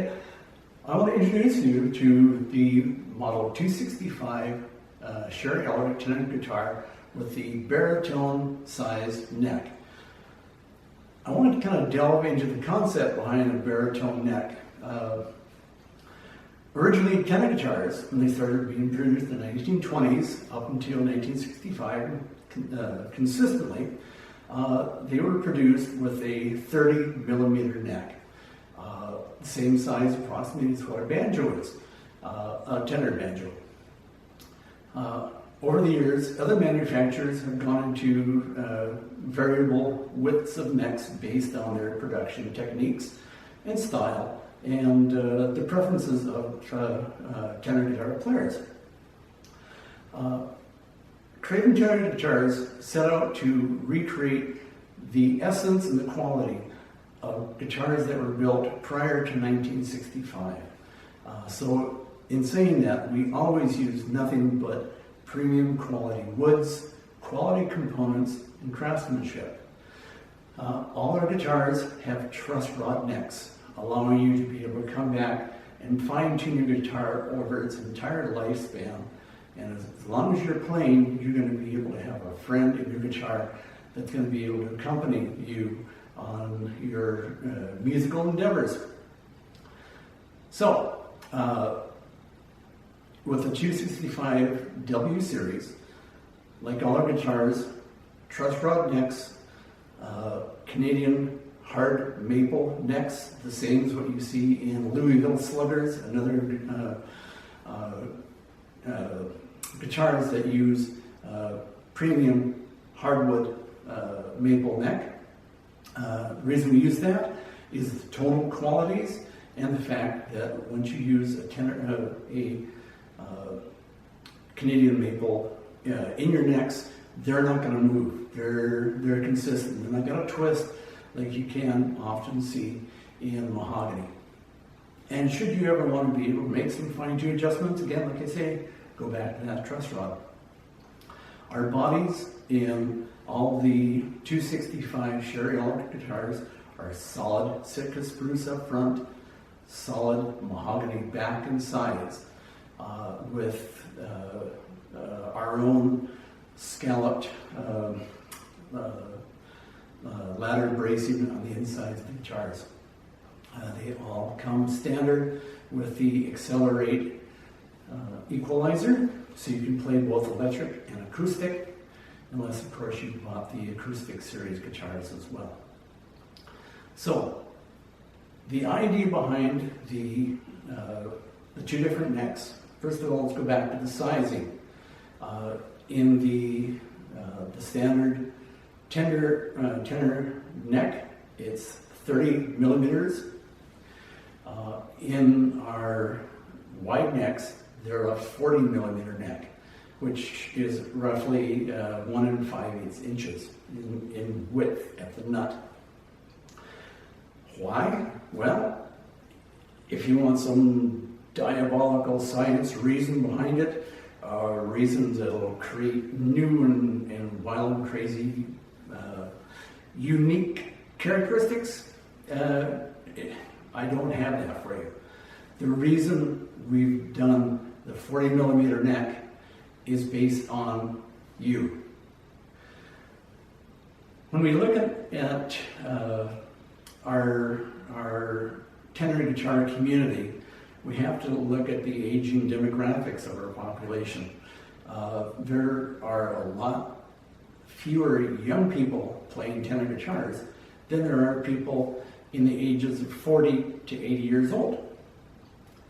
today I want to introduce you to the Model 265 Shari Ulrich tenor guitar with the baritone size neck. I want to kind of delve into the concept behind a baritone neck. Originally, tenor guitars, when they started being produced in the 1920s up until 1965, consistently, they were produced with a 30 millimeter neck. The same size approximately as what a banjo is, a tenor banjo. Over the years, other manufacturers have gone into variable widths of necks based on their production techniques and style and the preferences of tenor guitar players. Craven Tenor Guitars set out to recreate the essence and the quality of guitars that were built prior to 1965. So in saying that, we always use nothing but premium quality woods, quality components, and craftsmanship. All our guitars have truss rod necks, allowing you to be able to come back and fine-tune your guitar over its entire lifespan. And as long as you're playing, you're going to be able to have a friend in your guitar that's going to be able to accompany you on your musical endeavors. So, with the 265 W series, like all our guitars, truss rod necks, Canadian hard maple necks, the same as what you see in Louisville Sluggers, another guitars that use premium hardwood maple neck. The reason we use that is the tonal qualities and the fact that once you use a Canadian maple in your necks, they're not going to move. They're consistent. They're not going to twist like you can often see in mahogany. And should you ever want to be able to make some fine-tune adjustments, again, like I say, go back to that truss rod. Our bodies in all the 265 Shari Ulrich guitars are solid Sitka spruce up front, solid mahogany back and sides, with our own scalloped ladder bracing on the insides of the guitars. They all come standard with the Accelerate equalizer, so you can play both electric and acoustic, unless of course you bought the acoustic series guitars as well. So the idea behind the two different necks, first of all, let's go back to the sizing. In the standard tenor neck, it's 30 millimeters. In our wide necks, they're a 40 millimeter neck, which is roughly 1 5/8 inches in width at the nut. Why? Well, if you want some diabolical science reason behind it, reasons that will create new and wild and crazy, unique characteristics, I don't have that for you. The reason we've done the 40 millimeter neck is based on you. When we look at our tenor guitar community, we have to look at the aging demographics of our population. There are a lot fewer young people playing tenor guitars than there are people in the ages of 40 to 80 years old.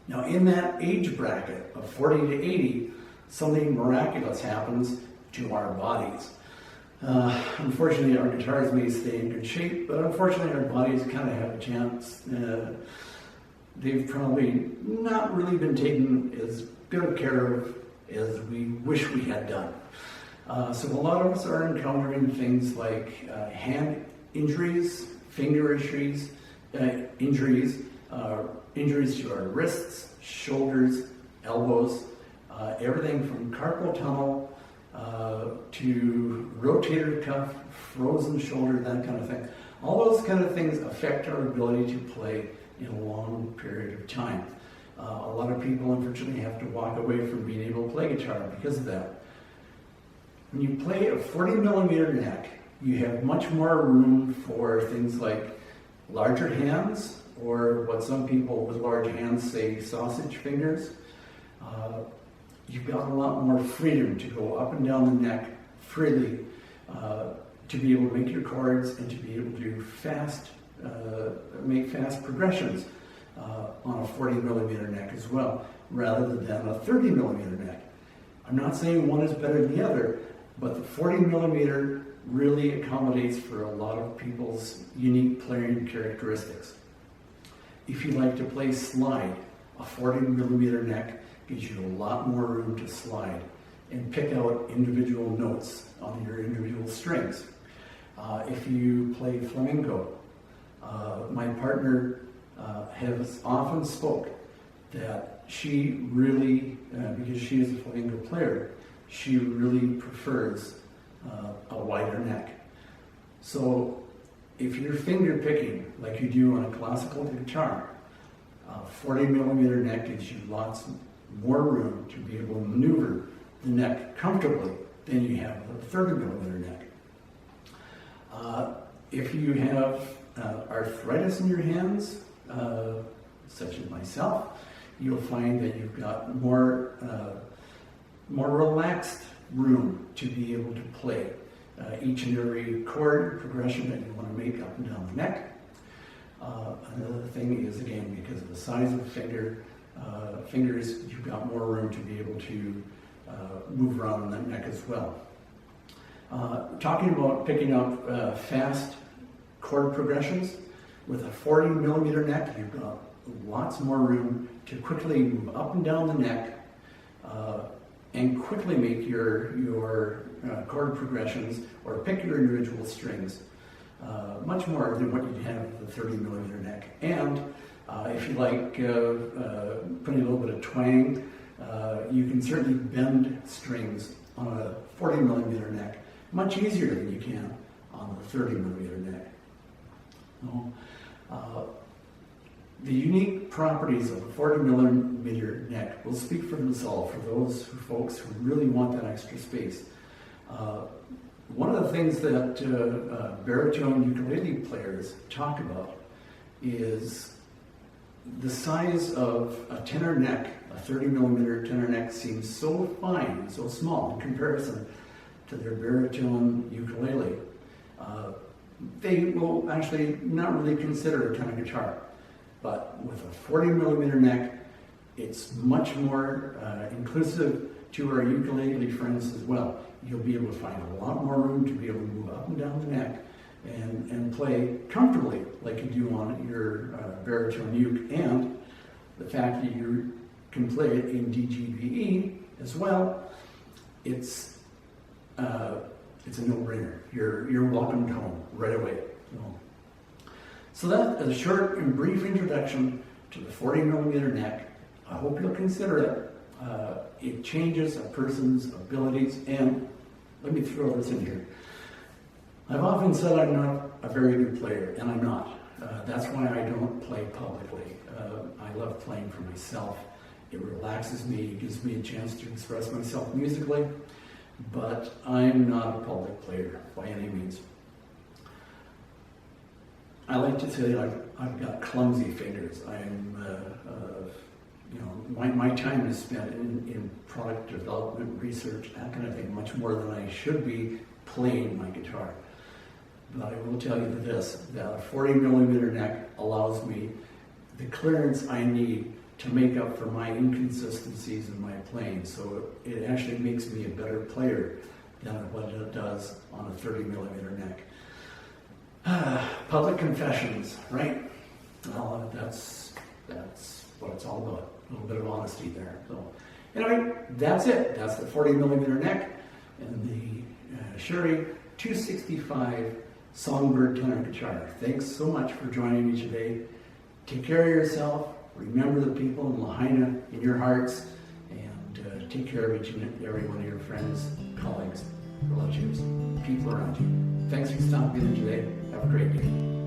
Now, in that age bracket of 40 to 80, something miraculous happens to our bodies. Unfortunately, our guitars may stay in good shape, but unfortunately our bodies kind of have a chance. They've probably not really been taken as good of care of as we wish we had done. So a lot of us are encountering things like hand injuries, finger injuries, injuries to our wrists, shoulders, elbows, everything from carpal tunnel to rotator cuff, frozen shoulder, that kind of thing. All those kind of things affect our ability to play in a long period of time. A lot of people unfortunately have to walk away from being able to play guitar because of that. When you play a 40 millimeter neck, you have much more room for things like larger hands, or what some people with large hands say sausage fingers. You've got a lot more freedom to go up and down the neck freely, to be able to make your chords and to be able to make fast progressions on a 40 millimeter neck as well, rather than a 30 millimeter neck. I'm not saying one is better than the other, but the 40 millimeter really accommodates for a lot of people's unique playing characteristics. If you like to play slide, a 40 millimeter neck gives you a lot more room to slide and pick out individual notes on your individual strings. If you play flamenco, my partner has often spoke that she really, because she is a flamenco player, she really prefers a wider neck. So if you're finger picking like you do on a classical guitar, 40 millimeter neck gives you lots more room to be able to maneuver the neck comfortably than you have with a 30 millimeter neck. If you have arthritis in your hands, such as myself, you'll find that you've got more relaxed room to be able to play each and every chord progression that you want to make up and down the neck. Another thing is, again, because of the size of the fingers, you've got more room to be able to move around on that neck as well. Talking about picking up fast chord progressions, with a 40 millimeter neck, you've got lots more room to quickly move up and down the neck and quickly make your chord progressions or pick your individual strings much more than what you'd have with a 30 millimeter neck. And if you like putting a little bit of twang, you can certainly bend strings on a 40 millimeter neck much easier than you can on the 30 millimeter neck. The unique properties of a 40 millimeter neck will speak for themselves for those folks who really want that extra space. One of the things that baritone ukulele players talk about is the size of a tenor neck. A 30 millimeter tenor neck seems so fine, so small in comparison to their baritone ukulele. They will actually not really consider a tenor guitar. But with a 40 millimeter neck, it's much more inclusive to our ukulele friends as well. You'll be able to find a lot more room to be able to move up and down the neck and play comfortably like you do on your baritone uke. And the fact that you can play it in DGBE as well, it's a no-brainer. You're welcomed home right away. So that is a short and brief introduction to the 40 millimeter neck. I hope you'll consider it. It changes a person's abilities, and let me throw this in here. I've often said I'm not a very good player, and I'm not. That's why I don't play publicly. I love playing for myself. It relaxes me, it gives me a chance to express myself musically, but I'm not a public player by any means. I like to say I've got clumsy fingers. My time is spent in product development, research, that kind of thing, much more than I should be playing my guitar. But I will tell you this, that a 40 millimeter neck allows me the clearance I need to make up for my inconsistencies in my playing. So it actually makes me a better player than what it does on a 30 millimeter neck. Public confessions, right? Well, that's what it's all about. A little bit of honesty there. So anyway, that's it. That's the 40 millimeter neck and the Shari 265 Songbird tenor guitar. Thanks so much for joining me today. Take care of yourself. Remember the people in Lahaina in your hearts, and take care of each and every one of your friends, colleagues, relatives, people around you. Thanks for stopping in today. Have a great day.